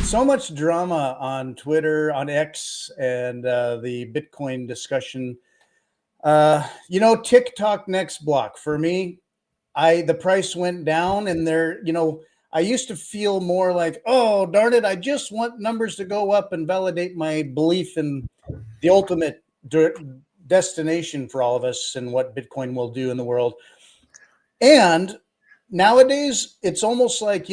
So much drama on Twitter, on X, and the Bitcoin discussion. TikTok next block for me. The price went down, and I used to feel more like, oh darn it, I just want numbers to go up and validate my belief in the ultimate destination for all of us and what Bitcoin will do in the world. And nowadays, it's almost like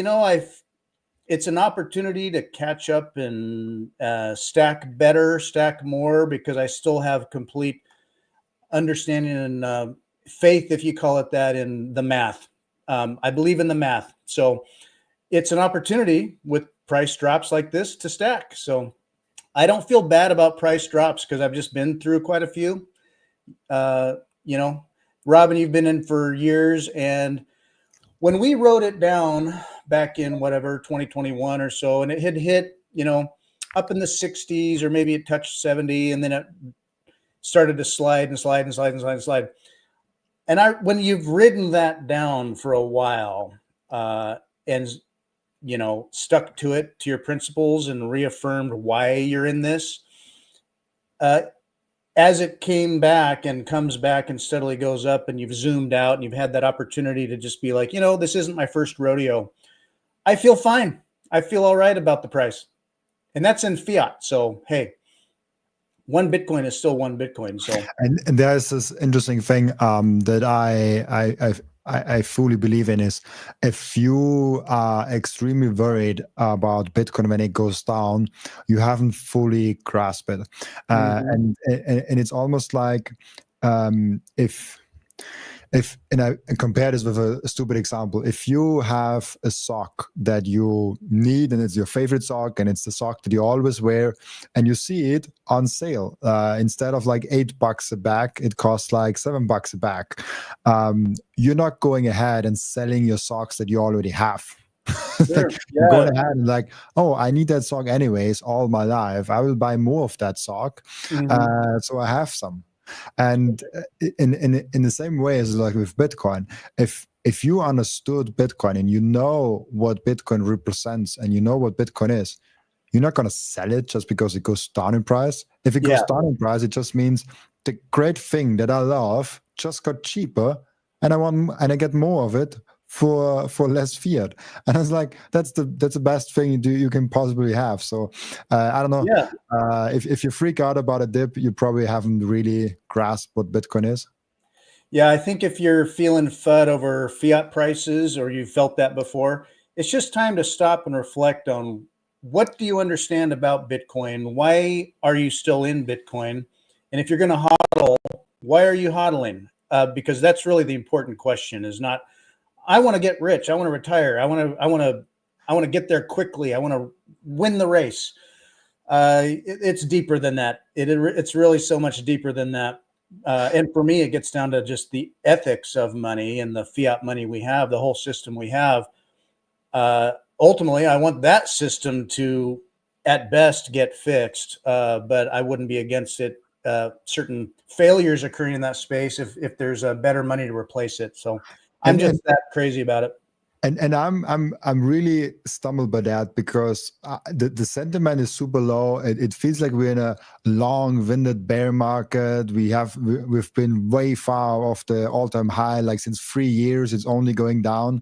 it's an opportunity to catch up and stack better, stack more, because I still have complete understanding and faith, if you call it that, in the math. I believe in the math. So it's an opportunity with price drops like this to stack. So I don't feel bad about price drops because I've just been through quite a few. Robin, you've been in for years. And when we wrote it down back in 2021 or so, and it had hit, up in the 60s, or maybe it touched 70, and then it started to slide and slide and slide and slide and slide. And when you've ridden that down for a while, and stuck to it, to your principles, and reaffirmed why you're in this, as it came back and comes back and steadily goes up, and you've zoomed out and you've had that opportunity to just be like, this isn't my first rodeo. I feel fine. I feel all right about the price. And that's in fiat. So, hey, one Bitcoin is still one Bitcoin. So, and there's this interesting thing that I fully believe in is, if you are extremely worried about Bitcoin when it goes down, you haven't fully grasped it. And it's almost like if I compare this with a stupid example, if you have a sock that you need and it's your favorite sock and it's the sock that you always wear, and you see it on sale, instead of like $8 a bag, it costs like $7 a bag. You're not going ahead and selling your socks that you already have. Sure. You're going ahead and like, oh, I need that sock anyways all my life. I will buy more of that sock. So I have some. And in the same way as like with Bitcoin, if you understood Bitcoin and you know what Bitcoin represents and you know what Bitcoin is, you're not going to sell it just because it goes down in price. If it goes down in price, it just means the great thing that I love just got cheaper, and I get more of it for less fiat. And it's like, that's the best thing you can possibly have. So I don't know. If you freak out about a dip, you probably haven't really grasped what Bitcoin is. Yeah, I think if you're feeling FUD over fiat prices, or you've felt that before, it's just time to stop and reflect on, what do you understand about Bitcoin? Why are you still in Bitcoin? And if you're going to hodl, why are you hodling? Because that's really the important question. Is not, I want to get rich, I want to retire, I want to get there quickly, I want to win the race. It's deeper than that. It's really so much deeper than that. And for me, it gets down to just the ethics of money and the fiat money we have, the whole system we have. Ultimately, I want that system to, at best, get fixed, but I wouldn't be against it. Certain failures occurring in that space if there's a better money to replace it. So I'm just that crazy about it. And I'm really stumbled by that, because the sentiment is super low. It feels like we're in a long-winded bear market. We've been way far off the all-time high. Like since 3 years, it's only going down.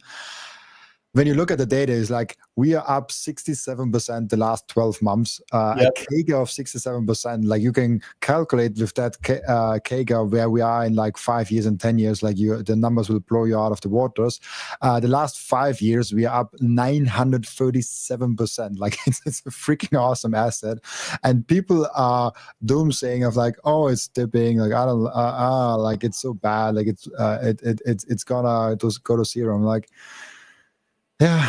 When you look at the data, it's like we are up 67% the last 12 months, a CAGR of 67%. Like you can calculate with that CAGR where we are in like 5 years and 10 years, like the numbers will blow you out of the waters. The last 5 years, we are up 937%. Like it's a freaking awesome asset. And people are doomsaying of like, oh, it's dipping. Like, I don't, like it's so bad. Like it's gonna go to zero. I'm like, yeah,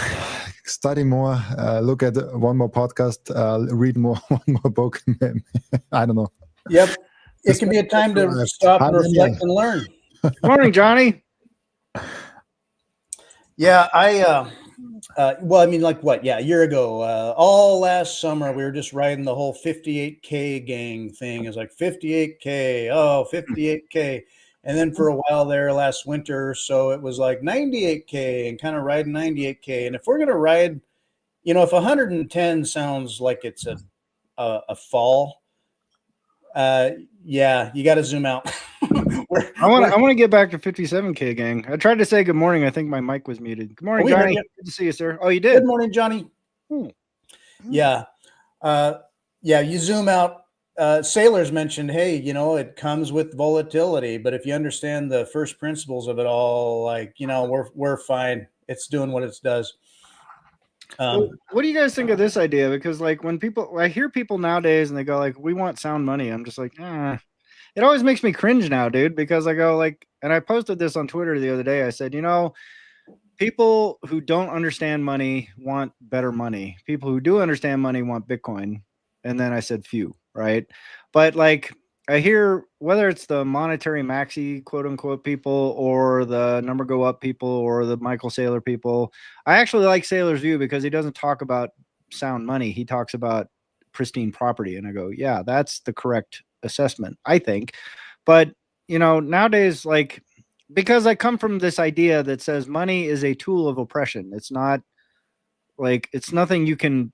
study more, look at one more podcast, read one more book. I don't know. Yep. It can be a time to stop and reflect and learn. Good morning, Johnny. Yeah, well, I mean, like what? Yeah, a year ago, all last summer, we were just riding the whole 58K gang thing. It was like 58K, 58K. And then for a while there last winter or so, it was like 98K and kind of riding 98K. And if we're going to ride if 110 sounds like it's a fall, yeah, you got to zoom out. I want to get back to 57K, gang. I tried to say good morning. I think my mic was muted. Good morning, Johnny. Good to see you, sir. Oh, you did. Good morning, Johnny. Yeah. Yeah, you zoom out. Sailors mentioned, hey, it comes with volatility, but if you understand the first principles of it all, like, we're fine. It's doing what it does. Well, what do you guys think of this idea? Because like when I hear people nowadays and they go like, we want sound money. I'm just like, it always makes me cringe now, dude, because I go like, and I posted this on Twitter the other day. I said, people who don't understand money want better money. People who do understand money want Bitcoin. And then I said few, right? But like I hear whether it's the monetary maxi quote unquote people or the number go up people or the Michael Saylor people. I actually like Saylor's view because he doesn't talk about sound money. He talks about pristine property. And I go, yeah, that's the correct assessment, I think. But nowadays, like, because I come from this idea that says money is a tool of oppression. It's not like it's nothing you can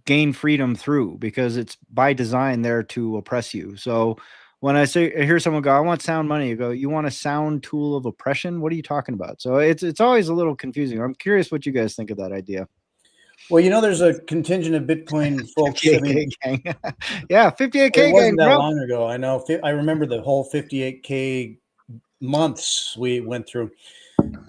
gain freedom through because it's by design there to oppress you. So when I hear someone go, I want sound money, you go, you want a sound tool of oppression? What are you talking about? So it's always a little confusing. I'm curious what you guys think of that idea. Well, there's a contingent of Bitcoin folks. 58K gang. Yeah, 58K it wasn't gang, that long ago. I know. I remember the whole 58K months we went through.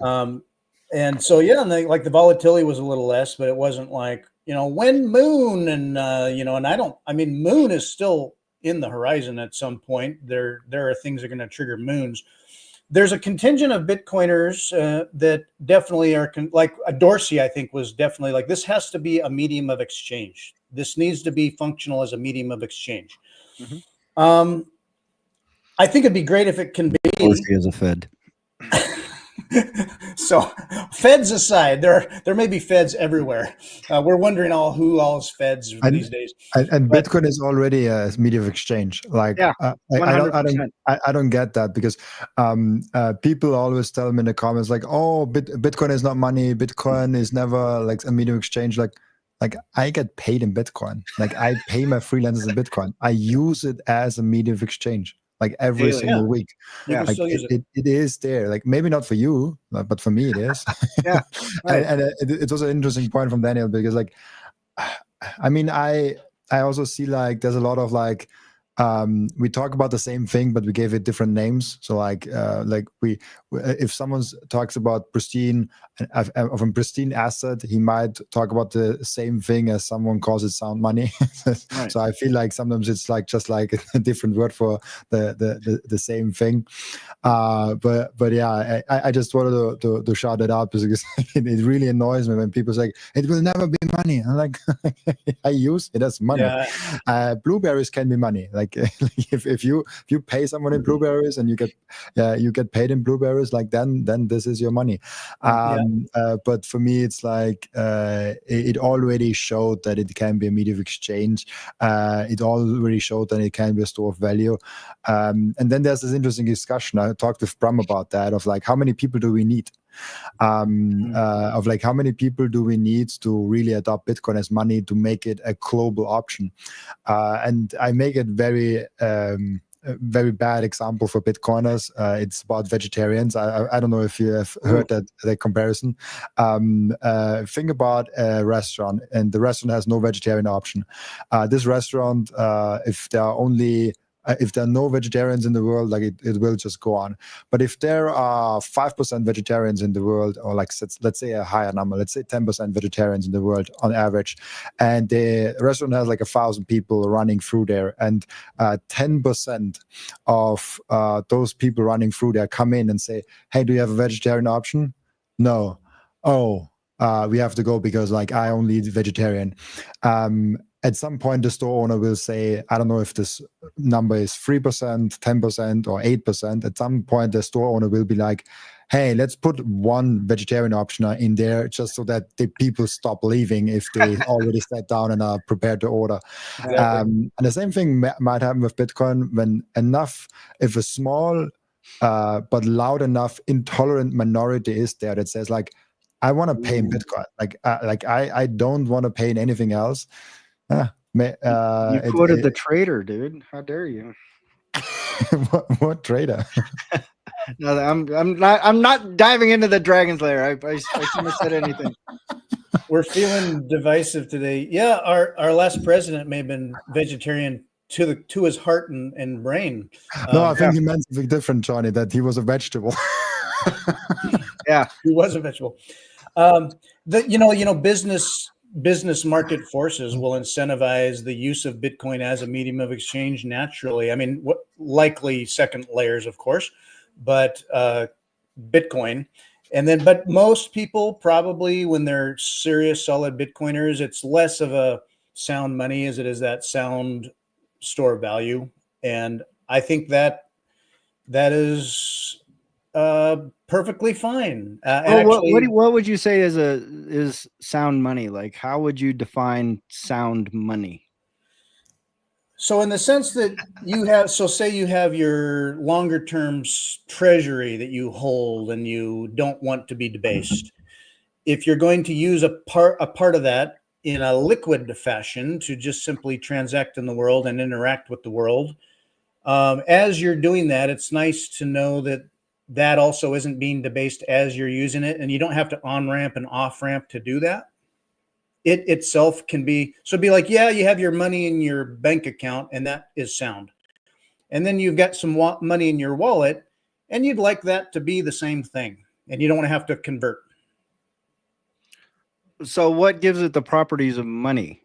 And so, yeah, and the volatility was a little less, but it wasn't like, when moon and, moon is still in the horizon at some point. There are things that are going to trigger moons. There's a contingent of Bitcoiners that definitely are like Dorsey, I think, was definitely like, this has to be a medium of exchange. This needs to be functional as a medium of exchange. Mm-hmm. I think it'd be great if it can be. Dorsey is a Fed. So feds aside, there may be feds everywhere. We're wondering who all's feds these days. And Bitcoin is already a medium of exchange. Like, yeah, I don't get that because people always tell me in the comments like, oh, Bitcoin is not money. Bitcoin is never like a medium of exchange. Like I get paid in Bitcoin. Like I pay my freelancers in Bitcoin. I use it as a medium of exchange. Like every single week. Yeah, like it is there. Like maybe not for you, but for me it is. Yeah. Right. and it was an interesting point from Daniel because like, I mean, I also see like there's a lot of like, we talk about the same thing, but we gave it different names. So like we if someone talks about pristine of a pristine asset, he might talk about the same thing as someone calls it sound money. Right. So I feel like sometimes it's like just like a different word for the same thing. But yeah, I just wanted to shout it out because it really annoys me when people say it will never be money. I'm like, I use it as money. Yeah. Blueberries can be money. Like if you pay someone in Blueberries and you get paid in Blueberries, like then this is your money. But for me, it's like it already showed that it can be a medium of exchange. It already showed that it can be a store of value. And then there's this interesting discussion. I talked with Bram about that of like how many people do we need? Of like how many people do we need to really adopt Bitcoin as money to make it a global option? And I make it very bad example for Bitcoiners. It's about vegetarians. I don't know if you have heard that comparison. Think about a restaurant, and the restaurant has no vegetarian option. This restaurant, if there are no vegetarians in the world, like it will just go on. But if there are 5% vegetarians in the world, or like let's say a higher number, let's say 10% vegetarians in the world on average, and the restaurant has like 1,000 people running through there, and 10% of those people running through there come in and say, hey, do you have a vegetarian option? No. Oh, we have to go because like I only eat vegetarian. At some point, the store owner will say, I don't know if this number is 3%, 10%, or 8%. At some point, the store owner will be like, hey, let's put one vegetarian option in there just so that the people stop leaving if they already sat down and are prepared to order. Exactly. And the same thing might happen with Bitcoin when if a small but loud enough intolerant minority is there that says like, I want to pay in Bitcoin. Like I don't want to pay in anything else. You quoted the trader, dude. How dare you? what trader? No, I'm not diving into the Dragon's Lair. I shouldn't have said anything. We're feeling divisive today. Yeah, our last president may have been vegetarian to his heart and brain. No, I think he meant something different, Johnny. That he was a vegetable. Yeah, he was a vegetable. Business market forces will incentivize the use of Bitcoin as a medium of exchange naturally. I mean, likely second layers, of course, but Bitcoin. And then, but most people probably, when they're serious, solid Bitcoiners, it's less of a sound money as it is that sound store of value. And I think that is perfectly fine. What would you say is sound money? Like, how would you define sound money? So in the sense that say you have your longer term treasury that you hold and you don't want to be debased. If you're going to use a part of that in a liquid fashion to just simply transact in the world and interact with the world, as you're doing that, it's nice to know that also isn't being debased as you're using it, and you don't have to on-ramp and off-ramp to do that. It itself can be like, yeah, you have your money in your bank account and that is sound. And then you've got some money in your wallet and you'd like that to be the same thing and you don't want to have to convert. So what gives it the properties of money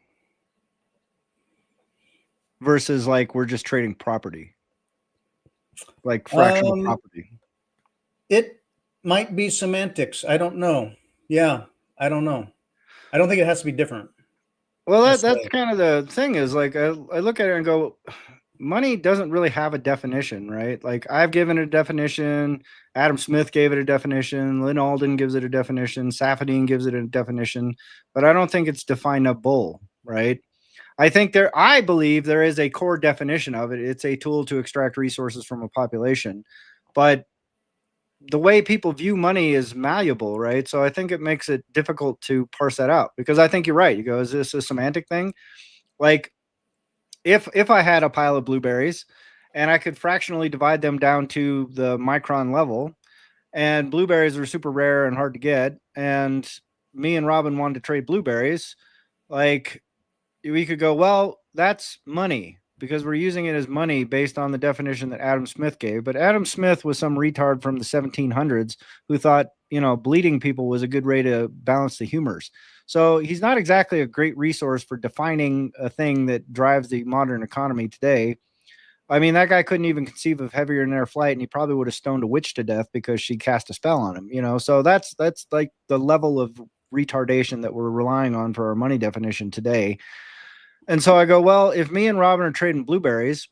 versus like we're just trading property, like fractional property? It might be semantics. I don't know. Yeah, I don't know. I don't think it has to be different. Well, that's kind of the thing is like, I look at it and go, money doesn't really have a definition, right? Like I've given it a definition. Adam Smith gave it a definition. Lynn Alden gives it a definition. Safadine gives it a definition, but I don't think it's definable, right? I believe there is a core definition of it. It's a tool to extract resources from a population, but the way people view money is malleable, right? So I think it makes it difficult to parse that out because I think you're right. You go, is this a semantic thing? Like if I had a pile of blueberries and I could fractionally divide them down to the micron level, and blueberries are super rare and hard to get, and me and Robin wanted to trade blueberries, like we could go, well, that's money because we're using it as money based on the definition that Adam Smith gave. But Adam Smith was some retard from the 1700s who thought, bleeding people was a good way to balance the humors. So he's not exactly a great resource for defining a thing that drives the modern economy today. I mean, that guy couldn't even conceive of heavier than air flight, and he probably would have stoned a witch to death because she cast a spell on him, So that's like the level of retardation that we're relying on for our money definition today. And so I go, well, if me and Robin are trading blueberries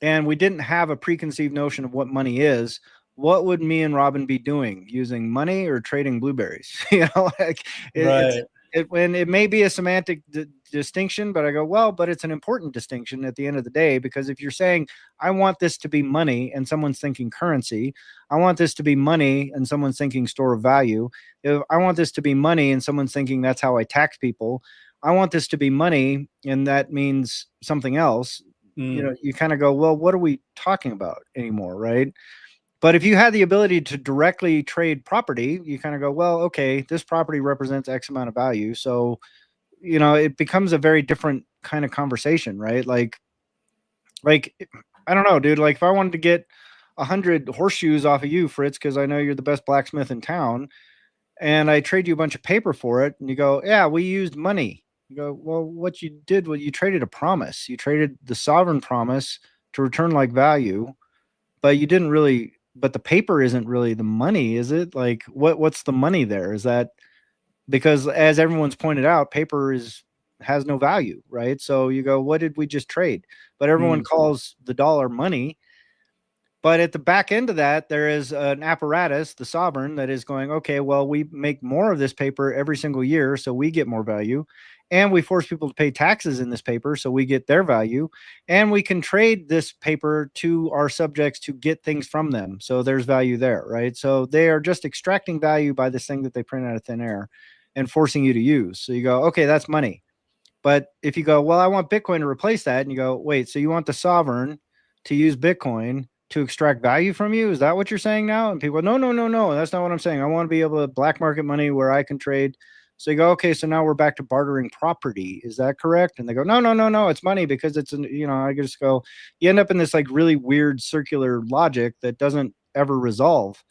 and we didn't have a preconceived notion of what money is, what would me and Robin be doing? Using money or trading blueberries? Right. It may be a semantic distinction, but I go, well, but it's an important distinction at the end of the day, because if you're saying, I want this to be money and someone's thinking currency, I want this to be money and someone's thinking store of value. If I want this to be money and someone's thinking that's how I tax people, I want this to be money and that means something else. You kind of go, well, what are we talking about anymore, right? But if you had the ability to directly trade property, you kind of go, well, okay, this property represents X amount of value. So, it becomes a very different kind of conversation, right? Like, I don't know, dude, like if I wanted to get 100 horseshoes off of you, Fritz, because I know you're the best blacksmith in town, and I trade you a bunch of paper for it, and you go, yeah, we used money. You go, well, what you did was you traded a promise. You traded the sovereign promise to return like value, but you didn't really, but the paper isn't really the money, is it? Like what's the money there? Is that because, as everyone's pointed out, paper has no value, right? So you go, what did we just trade? But everyone calls the dollar money. But at the back end of that, there is an apparatus, the sovereign, that is going, okay, well, we make more of this paper every single year, so we get more value. and we force people to pay taxes in this paper so we get their value, and we can trade this paper to our subjects to get things from them, so there's value there, right? So they are just extracting value by this thing that they print out of thin air and forcing you to use. So you go, okay, that's money. But if you go, well, I want Bitcoin to replace that, and you go, wait, so you want the sovereign to use Bitcoin to extract value from you? Is that what you're saying now? And people go, no, that's not what I'm saying. I want to be able to black market money where I can trade. So you go, okay, so now we're back to bartering property. Is that correct? And they go, no, it's money because it's, I just go, you end up in this like really weird circular logic that doesn't ever resolve.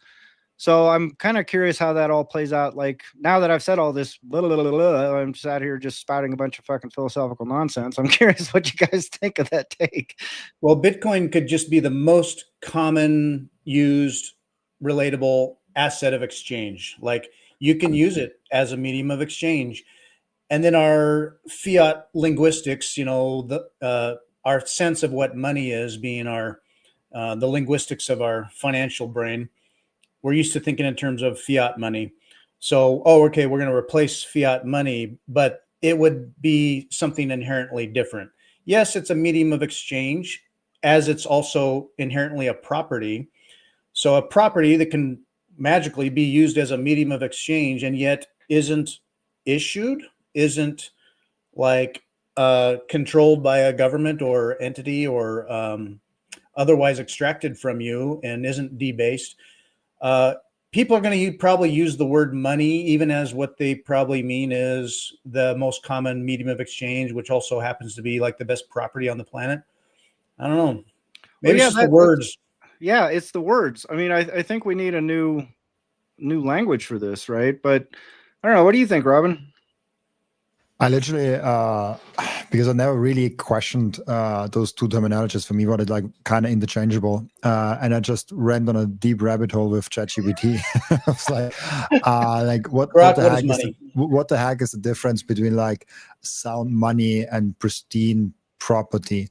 So I'm kind of curious how that all plays out. Like now that I've said all this, I'm just out here just spouting a bunch of fucking philosophical nonsense. I'm curious what you guys think of that take. Well, Bitcoin could just be the most common used relatable asset of exchange. Like you can use it as a medium of exchange. And then our fiat linguistics, our sense of what money is, being the linguistics of our financial brain, we're used to thinking in terms of fiat money. So, okay, we're going to replace fiat money, but it would be something inherently different. Yes, it's a medium of exchange, as it's also inherently a property. So a property that can magically be used as a medium of exchange and yet isn't issued, isn't like controlled by a government or entity or otherwise extracted from you and isn't debased. People are going to probably use the word money even as what they probably mean is the most common medium of exchange, which also happens to be like the best property on the planet. I don't know. Maybe it's just the words. Yeah, it's the words. I mean, I think we need a new language for this, right? But I don't know. What do you think, Robin? I literally, because I never really questioned those two terminologies. For me, what it like kind of interchangeable, and I just went on a deep rabbit hole with ChatGPT. I was like, what the heck is the difference between like sound money and pristine property?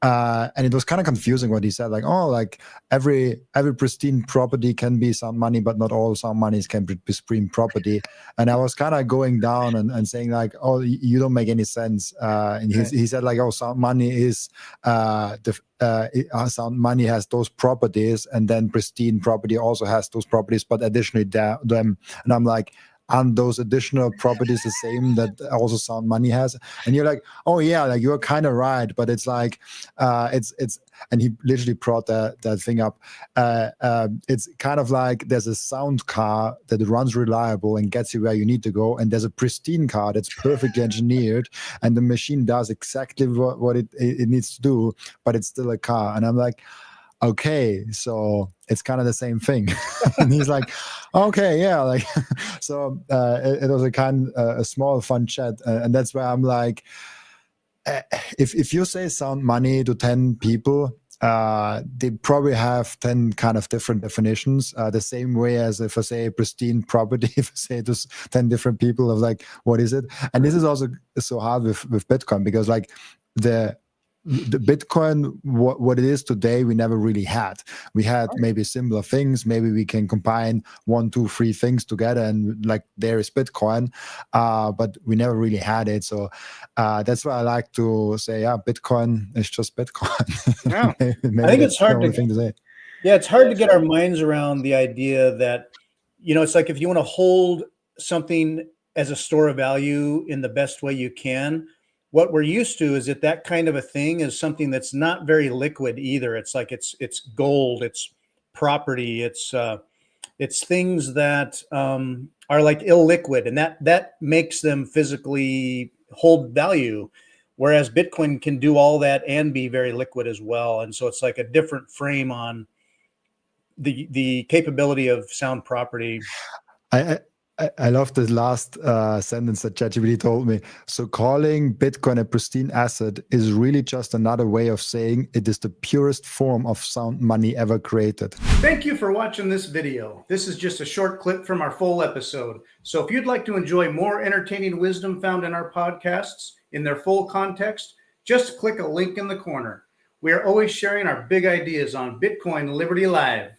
And it was kind of confusing what he said, like, oh, like every pristine property can be sound money, but not all sound monies can be pristine property. And I was kind of going down and saying like, oh, you don't make any sense. And he said like, oh, sound money is sound money has those properties, and then pristine property also has those properties, but additionally them. And I'm like, and those additional properties the same that also sound money has? And you're like, oh yeah, like you're kind of right, but it's like it's and he literally brought that thing up. It's kind of like there's a sound car that runs reliable and gets you where you need to go, and there's a pristine car that's perfectly engineered and the machine does exactly what it needs to do, but it's still a car. And I'm like, okay, so it's kind of the same thing. And he's like, okay, yeah, like so it was a small fun chat, and that's where I'm like, if you say sound money to 10 people, they probably have 10 kind of different definitions, the same way as if I say pristine property, if I say to 10 different people of like, what is it? And this is also so hard with Bitcoin, because like the Bitcoin, what it is today, we never really had. We had maybe similar things. Maybe we can combine 1, 2, 3 things together, and like there is Bitcoin, but we never really had it. So that's why I like to say, yeah, Bitcoin is just Bitcoin. Yeah. I think it's hard to say. Yeah, it's hard to get our minds around the idea that, it's like if you want to hold something as a store of value in the best way you can, what we're used to is that kind of a thing is something that's not very liquid either. It's like it's gold, it's property, it's things that are like illiquid, and that makes them physically hold value. Whereas Bitcoin can do all that and be very liquid as well, and so it's like a different frame on the capability of sound property. I love this last sentence that ChatGPT told me. So calling Bitcoin a pristine asset is really just another way of saying it is the purest form of sound money ever created. Thank you for watching this video. This is just a short clip from our full episode. So if you'd like to enjoy more entertaining wisdom found in our podcasts in their full context, just click a link in the corner. We are always sharing our big ideas on Bitcoin Liberty Live.